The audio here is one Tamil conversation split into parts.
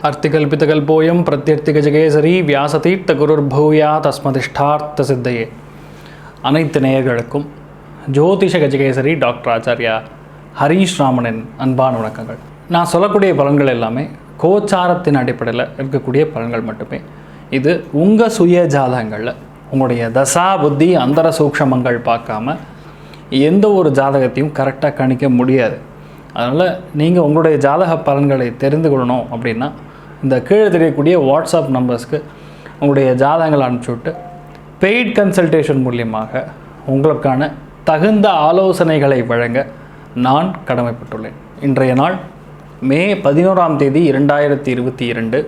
अर्तिकल्पितकल्पोऽयं प्रत्यर्थिगजகேசரி வியாசதீர்த்த குருர்பூயாத் தஸ்மதிஷ்டார்த்த சித்தையே. அனைத்து நேயர்களுக்கும் ஜோதிஷ கஜகேசரி டாக்டர் ஆச்சாரியா ஹரீஷ் ராமனின் அன்பான வணக்கங்கள். நான் சொல்லக்கூடிய பலன்கள் எல்லாமே கோச்சாரத்தின் அடிப்படையில் இருக்கக்கூடிய பலன்கள் மட்டுமே. இது உங்கள் சுய ஜாதகங்களில் உங்களுடைய தசா புத்தி அந்தர சூக்ஷமங்கள் பார்க்காம எந்த ஒரு ஜாதகத்தையும் கரெக்டாக கணிக்க முடியாது. அதனால் நீங்கள் உங்களுடைய ஜாதக பலன்களை தெரிந்து கொள்ளணும் அப்படின்னா இந்த கீழே தெரியக்கூடிய வாட்ஸ்அப் நம்பர்ஸ்க்கு உங்களுடைய ஜாதகங்களை அனுப்பிச்சுவிட்டு பெய்ட் கன்சல்டேஷன் மூலியமாக உங்களுக்கான தகுந்த ஆலோசனைகளை வழங்க நான் கடமைப்பட்டுள்ளேன். இன்றைய நாள் மே 11ஆம் தேதி 2022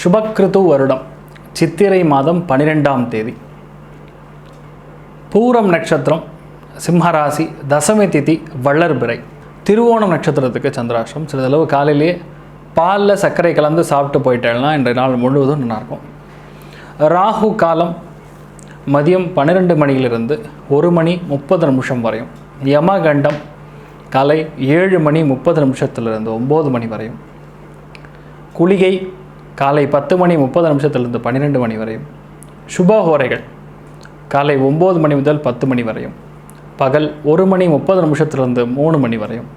சுபக்கிருது வருடம் சித்திரை மாதம் 12ஆம் தேதி, பூரம் நட்சத்திரம், சிம்மராசி, தசமி திதி வளர்பிறை, திருவோணம் நட்சத்திரத்துக்கு சந்திராஷ்டிரம். சிறிதளவு காலையிலேயே பாலில் சர்க்கரை கலந்து சாப்பிட்டு போயிட்டேன்னா இன்றைய நாள் முழுவதும் நல்லாயிருக்கும். ராகு காலம் மதியம் 12 மணியிலிருந்து 1 மணி 30 நிமிஷம் வரையும். யமகண்டம் காலை 7 மணி 30 நிமிஷத்திலிருந்து 9 மணி வரையும். குளிகை காலை 10 மணி 30 நிமிஷத்திலிருந்து 12 மணி வரையும். சுபஹோரைகள் காலை 9 மணி முதல் 10 மணி வரையும். பகல் 1 மணி 30 நிமிஷத்திலிருந்து 3 மணி வரையும்.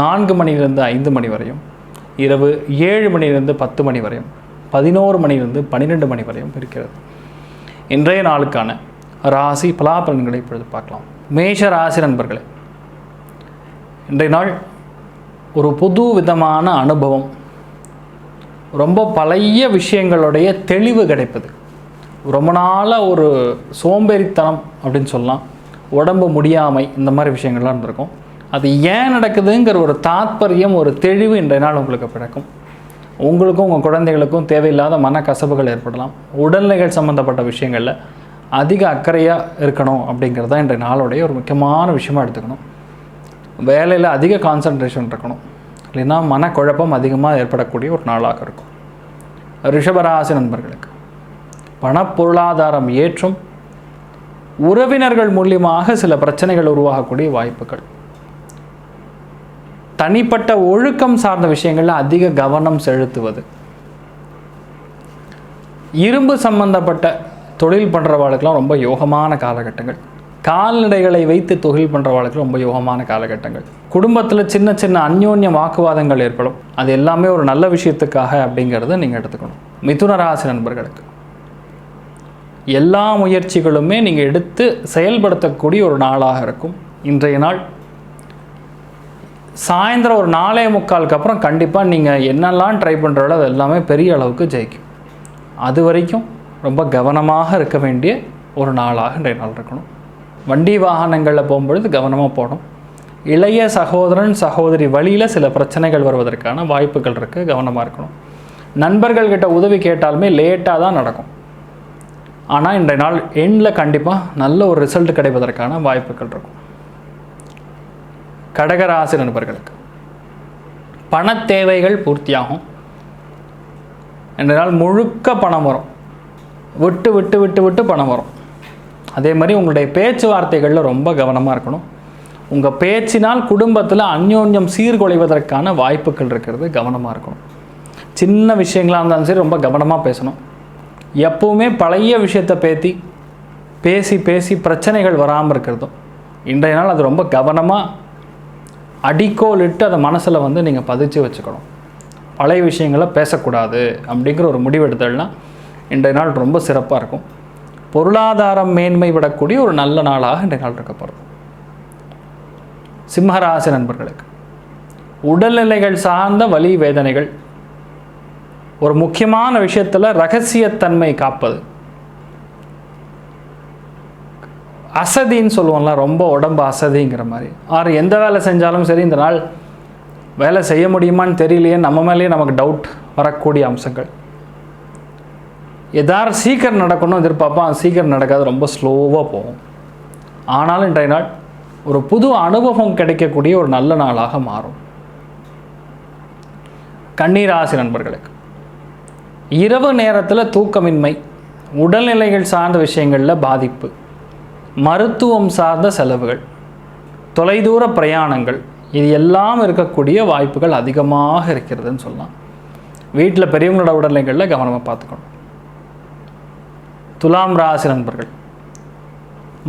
4 மணியிலிருந்து 5 மணி வரையும். இரவு 7 மணியிலிருந்து 10 மணி வரையும். 11 மணியிலிருந்து 12 மணி வரையும் இருக்கிறது. இன்றைய நாளுக்கான ராசி பலாபலன்களை இப்பொழுது பார்க்கலாம். மேஷ ராசி நண்பர்களே, இன்றைய நாள் ஒரு புது விதமான அனுபவம், ரொம்ப பழைய விஷயங்களுடைய தெளிவு கிடைப்பது. ரொம்ப நாளாக ஒரு சோம்பேறித்தனம் அப்படின்னு சொல்லலாம், உடம்பு முடியாமை, இந்த மாதிரி விஷயங்கள்லாம் இருந்திருக்கும். அது ஏன் நடக்குதுங்கிற ஒரு தாத்பரியம், ஒரு தெளிவு இன்றைய நாள் உங்களுக்கு பிறக்கும். உங்களுக்கும் உங்கள் குழந்தைகளுக்கும் தேவையில்லாத மனக்கசப்புகள் ஏற்படலாம். உடல்நிலைகள் சம்மந்தப்பட்ட விஷயங்களில் அதிக அக்கறையாக இருக்கணும் அப்படிங்கிறது தான் இன்றைய நாளுடைய ஒரு முக்கியமான விஷயமாக எடுத்துக்கணும். வேலையில் அதிக கான்சன்ட்ரேஷன் இருக்கணும், இல்லைன்னா மனக்குழப்பம் அதிகமாக ஏற்படக்கூடிய ஒரு நாளாக இருக்கும். ரிஷபராசி நண்பர்களுக்கு பணப்பொருளாதாரம் ஏற்றும், உறவினர்கள் மூலியமாக சில பிரச்சனைகள் உருவாகக்கூடிய வாய்ப்புகள். தனிப்பட்ட ஒழுக்கம் சார்ந்த விஷயங்களில் அதிக கவனம் செலுத்துவது. இரும்பு சம்பந்தப்பட்ட தொழில் பண்ணுறவாளுக்கெல்லாம் ரொம்ப யோகமான காலகட்டங்கள். கால்நடைகளை வைத்து தொழில் பண்ணுறவாளுக்கு ரொம்ப யோகமான காலகட்டங்கள். குடும்பத்தில் சின்ன சின்ன அந்யோன்ய வாக்குவாதங்கள் ஏற்படும். அது எல்லாமே ஒரு நல்ல விஷயத்துக்காக அப்படிங்கிறத நீங்கள் எடுத்துக்கணும். மிதுன ராசி நண்பர்களுக்கு எல்லா முயற்சிகளுமே நீங்கள் எடுத்து செயல்படுத்தக்கூடிய ஒரு நாளாக இருக்கும். இன்றைய நாள் சாயந்தரம் ஒரு 4:45 அப்புறம் கண்டிப்பாக நீங்கள் என்னெல்லாம் ட்ரை பண்ணுறாலோ அது எல்லாமே பெரிய அளவுக்கு ஜெயிக்கும். அது வரைக்கும் ரொம்ப கவனமாக இருக்க வேண்டிய ஒரு நாளாக இன்றைய நாள் இருக்கணும். வண்டி வாகனங்களில் போகும்பொழுது கவனமாக போகணும். இளைய சகோதரன் சகோதரி வழியில் சில பிரச்சனைகள் வருவதற்கான வாய்ப்புகள் இருக்குது, கவனமாக இருக்கணும். நண்பர்கள்கிட்ட உதவி கேட்டாலுமே லேட்டாக தான் நடக்கும். ஆனால் இன்றைய நாள் எண்டில் கண்டிப்பாக நல்ல ஒரு ரிசல்ட் கிடைப்பதற்கான வாய்ப்புகள் இருக்கும். கடகராசி நண்பர்களுக்கு பண தேவைகள் பூர்த்தியாகும். இன்றைய நாள் முழுக்க பணம் வரும், விட்டு விட்டு விட்டு விட்டு பணம் வரும். அதே மாதிரி உங்களுடைய பேச்சுவார்த்தைகளில் ரொம்ப கவனமாக இருக்கணும். உங்கள் பேச்சினால் குடும்பத்தில் அந்யோன்யம் சீர்குலைவதற்கான வாய்ப்புகள் இருக்கிறது, கவனமாக இருக்கணும். சின்ன விஷயங்களாக இருந்தாலும் சரி ரொம்ப கவனமாக பேசணும். எப்போவுமே பழைய விஷயத்தை பேசி பேசி பிரச்சனைகள் வராமல் இருக்கிறதும் இன்றைய நாள் அது ரொம்ப கவனமாக அடிக்கோலிட்டு அதை மனசில் நீங்கள் பதிச்சு வச்சுக்கணும். பழைய விஷயங்களை பேசக்கூடாது அப்படிங்கிற ஒரு முடிவெடுத்தல்னா இன்றைய நாள் ரொம்ப சிறப்பாக இருக்கும். பொருளாதாரம் மேன்மை விடக்கூடிய ஒரு நல்ல நாளாக இன்றைய நாள் இருக்கப்படுது. சிம்மராசி நண்பர்களுக்கு உடல்நிலைகள் சார்ந்த வலி வேதனைகள், ஒரு முக்கியமான விஷயத்தில் இரகசியத்தன்மை காப்பது, அசதின்னு சொல்லுவோம்ல, ரொம்ப உடம்பு அசதிங்கிற மாதிரி. எந்த வேலை செஞ்சாலும் சரி இந்த நாள் வேலை செய்ய முடியுமான்னு தெரியலையே, நம்ம மேலேயே நமக்கு டவுட் வரக்கூடிய அம்சங்கள். எதாவது சீக்கிரம் நடக்கணும் எதிர்பார்ப்போம், அது சீக்கிரம் நடக்காது, ரொம்ப ஸ்லோவாக போகும். ஆனாலும் இன்றைய நாள் ஒரு புது அனுபவம் கிடைக்கக்கூடிய ஒரு நல்ல நாளாக மாறும். கன்னிராசி நண்பர்களுக்கு இரவு நேரத்தில் தூக்கமின்மை, உடல்நிலைகள் சார்ந்த விஷயங்களில் பாதிப்பு, மருத்துவம் சார்ந்த செலவுகள், தொலைதூர பிரயாணங்கள், இது எல்லாம் இருக்கக்கூடிய வாய்ப்புகள் அதிகமாக இருக்கிறதுன்னு சொல்லலாம். வீட்டில் பெரியவங்களோட உடல்நிலைகளில் கவனமாக பார்த்துக்கணும். துலாம் ராசி நண்பர்கள்,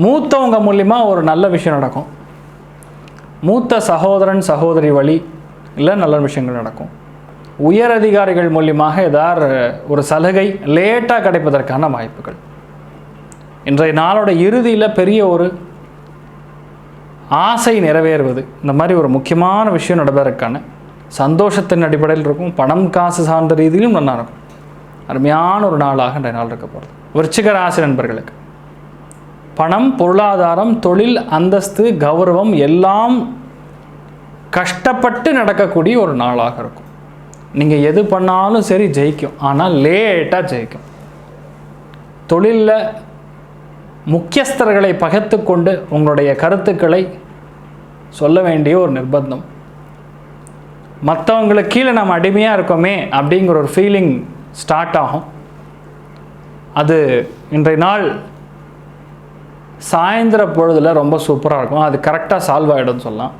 மூத்தவங்க மூலிமா ஒரு நல்ல விஷயம் நடக்கும். மூத்த சகோதரன் சகோதரி வழி இல்லை நல்ல விஷயங்கள் நடக்கும். உயர் அதிகாரிகள் மூலியமாக ஏதாவது ஒரு சலுகை லேட்டாக கிடைப்பதற்கான வாய்ப்புகள். இன்றைய நாளோட இறுதியில் பெரிய ஒரு ஆசை நிறைவேறுவது, இந்த மாதிரி ஒரு முக்கியமான விஷயம் நடைபெறக்கான சந்தோஷத்தின் அடிப்படையில் இருக்கும். பணம் காசு சார்ந்த ரீதியிலும் நல்லா இருக்கும். அருமையான ஒரு நாளாக இன்றைய நாள் இருக்க போகிறது. விருச்சிக ராசி நண்பர்களுக்கு பணம், பொருளாதாரம், தொழில், அந்தஸ்து, கௌரவம் எல்லாம் கஷ்டப்பட்டு நடக்கக்கூடிய ஒரு நாளாக இருக்கும். நீங்கள் எது பண்ணாலும் சரி ஜெயிக்கும், ஆனால் லேட்டாக ஜெயிக்கும். தொழிலில் முக்கியஸ்தர்களை பகைத்து கொண்டு உங்களுடைய கருத்துக்களை சொல்ல வேண்டிய ஒரு நிர்பந்தம். மற்றவங்களுக்கு கீழே நம்ம அடிமையாக இருக்கோமே அப்படிங்கிற ஒரு ஃபீலிங் ஸ்டார்ட் ஆகும். அது இன்றைய நாள் சாயந்தர பொழுதில் ரொம்ப சூப்பராக இருக்கும். அது கரெக்டாக சால்வ் ஆகிடும்னு சொல்லலாம்.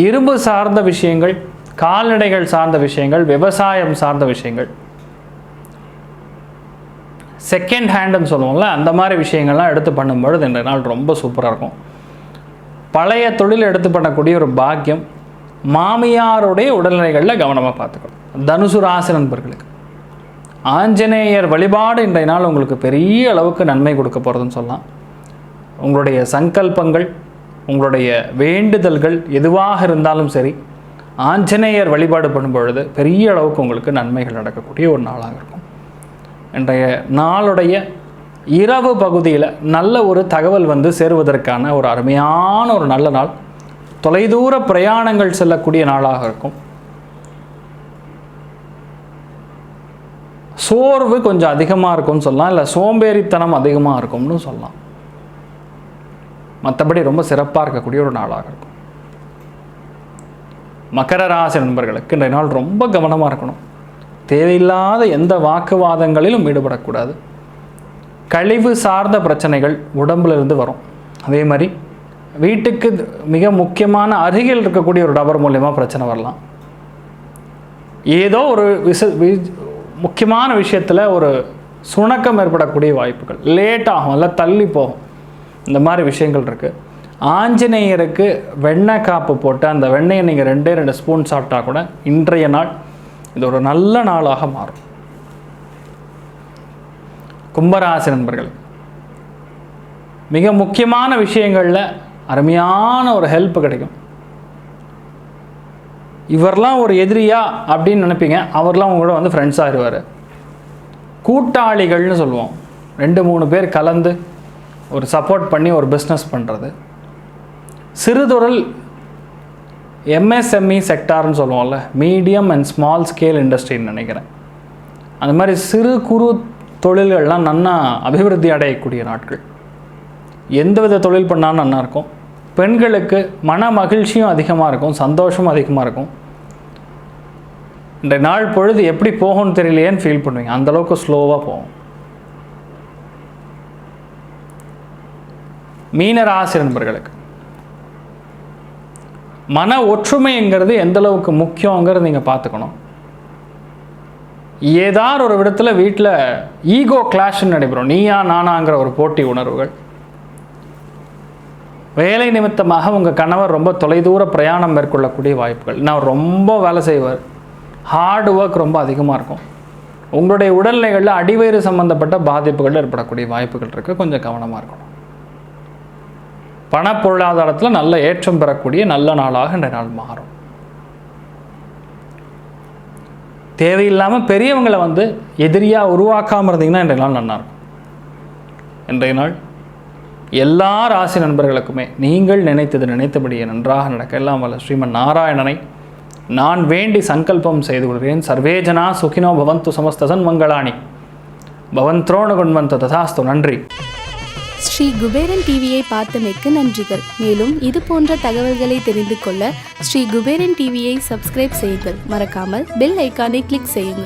இரும்பு சார்ந்த விஷயங்கள், கால்நடைகள் சார்ந்த விஷயங்கள், விவசாயம் சார்ந்த விஷயங்கள், செகண்ட் ஹேண்டுன்னு சொல்லுவோம்ல, அந்த மாதிரி விஷயங்கள்லாம் எடுத்து பண்ணும்பொழுது இன்றைய நாள் ரொம்ப சூப்பராக இருக்கும். பழைய தொழில் எடுத்து பண்ணக்கூடிய ஒரு பாக்கியம். மாமியாருடைய உடல்நிலைகளில் கவனமாக பார்த்துக்கணும். தனுசு ராசி நண்பர்களுக்கு ஆஞ்சநேயர் வழிபாடு இன்றைய நாள் உங்களுக்கு பெரிய அளவுக்கு நன்மை கொடுக்க போகிறதுன்னு சொல்லலாம். உங்களுடைய சங்கல்பங்கள், உங்களுடைய வேண்டுதல்கள் எதுவாக இருந்தாலும் சரி, ஆஞ்சநேயர் வழிபாடு பண்ணும் பொழுது பெரிய அளவுக்கு உங்களுக்கு நன்மைகள் நடக்கக்கூடிய ஒரு நாளாக இருக்கும். இன்றைய நாளுடைய இரவு பகுதியில் நல்ல ஒரு தகவல் வந்து சேருவதற்கான ஒரு அருமையான ஒரு நல்ல நாள். தொலைதூர பிரயாணங்கள் செல்லக்கூடிய நாளாக இருக்கும். சோர்வு கொஞ்சம் அதிகமாக இருக்கும்னு சொல்லலாம், இல்லை சோம்பேறித்தனம் அதிகமாக இருக்கும்னு சொல்லலாம். மற்றபடி ரொம்ப சிறப்பாக இருக்கக்கூடிய ஒரு நாளாக இருக்கும். மகர ராசி நண்பர்களுக்கு இன்றைய நாள் ரொம்ப கவனமாக இருக்கணும். தேவையில்லாத எந்த வாக்குவாதங்களிலும் ஈடுபடக்கூடாது. கழிவு சார்ந்த பிரச்சனைகள் உடம்புலேருந்து வரும். அதே மாதிரி வீட்டுக்கு மிக முக்கியமான அருகில் இருக்கக்கூடிய ஒரு நபர் மூலயமா பிரச்சனை வரலாம். ஏதோ ஒரு முக்கியமான விஷயத்தில் ஒரு சுணக்கம் ஏற்படக்கூடிய வாய்ப்புகள், லேட் ஆகும், இல்லை தள்ளி போகும். இந்த மாதிரி விஷயங்கள் இருக்குது. ஆஞ்சநேயருக்கு வெண்ணெய் காப்பு போட்டு அந்த வெண்ணெயை நீங்கள் 2 ஸ்பூன் சாப்பிட்டா கூட இன்றைய நாள் இது ஒரு நல்ல நாளாக மாறும். கும்பராசி நண்பர்கள், மிக முக்கியமான விஷயங்களில் அருமையான ஒரு ஹெல்ப் கிடைக்கும். இவரெல்லாம் ஒரு எதிரியா அப்படின்னு நினைப்பீங்க, அவர்லாம் உங்களோட வந்து ஃப்ரெண்ட்ஸ் ஆகிடுவார். கூட்டாளிகள்னு சொல்லுவோம். 2-3 பேர் கலந்து ஒரு சப்போர்ட் பண்ணி ஒரு பிஸ்னஸ் பண்ணுறது. சிறுதொழில் எம்எஸ்எம்இ செக்டார்னு சொல்லுவோம்ல, மீடியம் அண்ட் ஸ்மால் ஸ்கேல் இண்டஸ்ட்ரின்னு நினைக்கிறேன். அந்த மாதிரி சிறு குறு தொழில்கள்லாம் நன்னா அபிவிருத்தி அடையக்கூடிய நாட்கள். எந்தவித தொழில் பண்ணாலும் நல்லா இருக்கும். பெண்களுக்கு மன மகிழ்ச்சியும் அதிகமாக இருக்கும், சந்தோஷமும் அதிகமாக இருக்கும். இந்த நாள் பொழுது எப்படி போகும்னு தெரியலையேன்னு ஃபீல் பண்ணுவீங்க. அந்தளவுக்கு ஸ்லோவாக போகும். மீனராசி நண்பர்களுக்கு மன ஒற்றுமைங்கிறது எந்தளவுக்கு முக்கியங்கிறது நீங்கள் பார்த்துக்கணும். ஏதாவது ஒரு விதத்தில் வீட்டில் ஈகோ கிளாஷ்ன்னு நடைபெறும். நீயா நானாங்கிற ஒரு போட்டி உணர்வுகள். வேலை நிமித்தமாக உங்கள் கணவர் ரொம்ப தொலைதூர பிரயாணம் மேற்கொள்ளக்கூடிய வாய்ப்புகள். நான் ரொம்ப வேலை செய்வார், ஹார்ட் ஒர்க் ரொம்ப அதிகமாக இருக்கும். உங்களுடைய உடல்நிலைகளில் அடிவயிறு சம்பந்தப்பட்ட பாதிப்புகள் ஏற்படக்கூடிய வாய்ப்புகள் இருக்குது. கொஞ்சம் கவனமாக இருக்கணும். பண பொருளாதாரத்தில் நல்ல ஏற்றம் பெறக்கூடிய நல்ல நாளாக இன்றைய நாள் மாறும். தேவையில்லாமல் பெரியவங்களை வந்து எதிரியாக உருவாக்காமல் இருந்தீங்கன்னா இன்றைய நாள் நல்லாயிருக்கும். இன்றைய நாள் எல்லா ராசி நண்பர்களுக்குமே நீங்கள் நினைத்தபடியே நன்றாக நடக்க எல்லாம் வல்ல ஸ்ரீமன் நாராயணனை நான் வேண்டி சங்கல்பம் செய்து கொள்கிறேன். சர்வேஜனா சுகினோ பவந்து சமஸ்தசன் மங்களாணி பவந்த்ரோண குண்வந்த ததாஸ்து. நன்றி. ஸ்ரீ குபேரன் டிவியை பார்த்தமைக்கு நன்றிகள். மேலும் இது போன்ற தகவல்களை தெரிந்து கொள்ள ஸ்ரீ குபேரன் டிவியை சப்ஸ்கிரைப் செய்யுங்கள். மறக்காமல் பெல் ஐக்கானை கிளிக் செய்யுங்கள்.